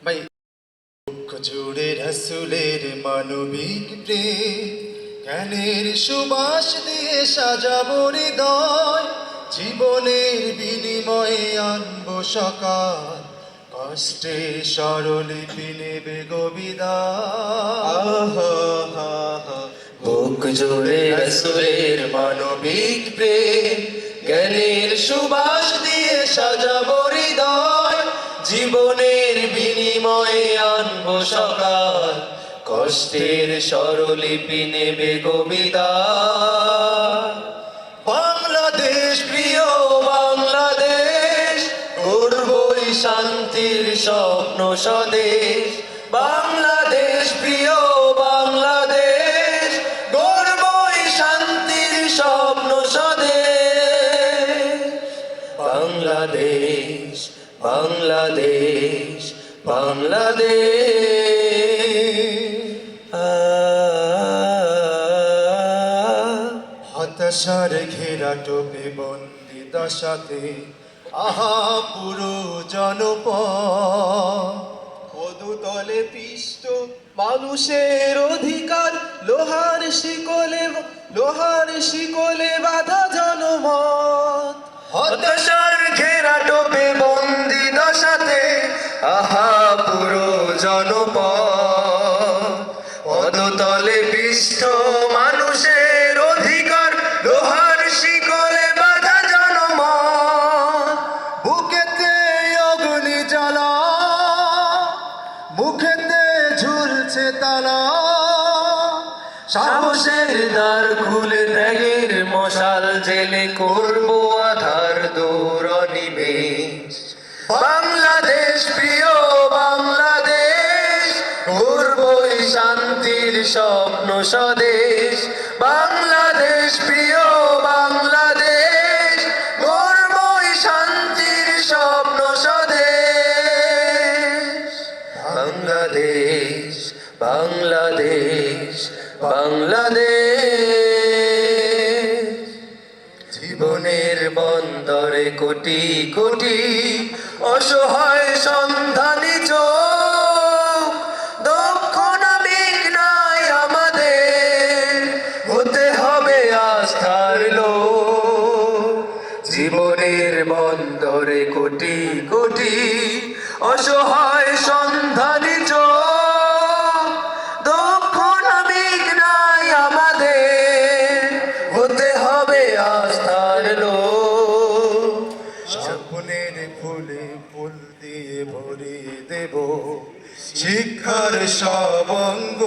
ভাই জুড়ে রসুলের মানবিক প্রেম জ্ঞানের সুবাস দিয়ে সাজাবো হৃদয় জীবনের বিনিময়ে আনবো সকাল কষ্টের স্বরলিপি নেবে বুক জুড়ে রসুলের মানবিক প্রেম জ্ঞানের সুবাস দিয়ে সাজাবো হৃদয় জীবনের বিনিময়ে আনবো সকাল কষ্টের স্বরলিপি নেবে বাংলাদেশ প্রিয় বাংলাদেশ গর্বই শান্তির স্বপ্ন স্বদেশ বাংলাদেশ প্রিয় বাংলাদেশ গর্বই শান্তির স্বপ্ন স্বদেশ বাংলাদেশ বাংলাদেশ বাংলাদেশ হতাশার ঘেরা টোপে বন্দি দশাতে আহা পুরো জনপদ পদতলে পিষ্ট মানুষের অধিকার লোহার শিকলে বাধা জনমত হতাশার ঘেরা টোপে বন্দি দশাতে আহা পুরো জনপদ পদতলে পিষ্ট মানুষের অধিকার লোহার শিকলে বাধা জনমত বুকেতে অগ্নি জ্বালা মুখেতে ঝুলছে তালা সাহসের দ্বার খুলে ত্যাগের মশাল জেলে করবো আধার দূর নিবেশ বাংলাদেশ প্রিয় বাংলাদেশ গর্বই শান্তির স্বপ্ন স্বদেশ বাংলাদেশ প্রিয় বাংলাদেশ গর্বই শান্তির স্বপ্ন স্বদেশ বাংলাদেশ বাংলাদেশ বাংলাদেশ জীবনের বন্দরে কোটি কোটি অসহায় সন্ধানী চোখ দক্ষ নাবিক নাই আমাদের হতে হবে আস্থার লোক জীবনের বন্দরে কোটি কোটি অসহায় সন্ধানী চোখ দক্ষ নাবিক নাই আমাদের হতে হবে আস্থার লোক স্বপ্নের ফুলে ফুল দিয়ে ভরিয়ে দেব শিক্ষার সবঙ্গ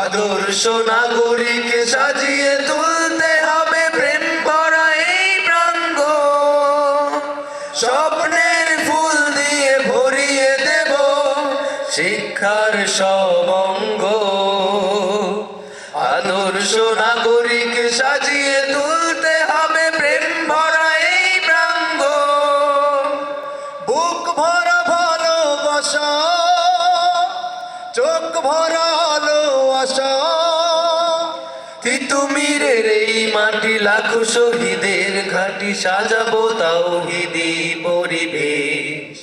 আদর্শ নাগরিকে সাজিয়ে তুলতে হবে প্রেম ভরা এই প্রাঙ্গ স্বপ্নের ফুল দিয়ে ভরিয়ে দেব শিক্ষার সবঙ্গ আদর্শ নাগরিকে সাজিয়ে তুলতে হবে প্রেম ভরা এই প্রাঙ্গ বুক ভরা ভালোবাসা চোখ ভরা আলো আশা তিতুমিরের এই মাটি লাখো শহীদের ঘাটি সাজাবো তাওহীদি পরিবেশ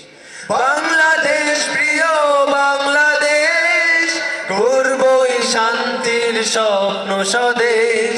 বাংলাদেশ প্রিয় বাংলাদেশ গর্বই শান্তির স্বপ্ন স্বদেশ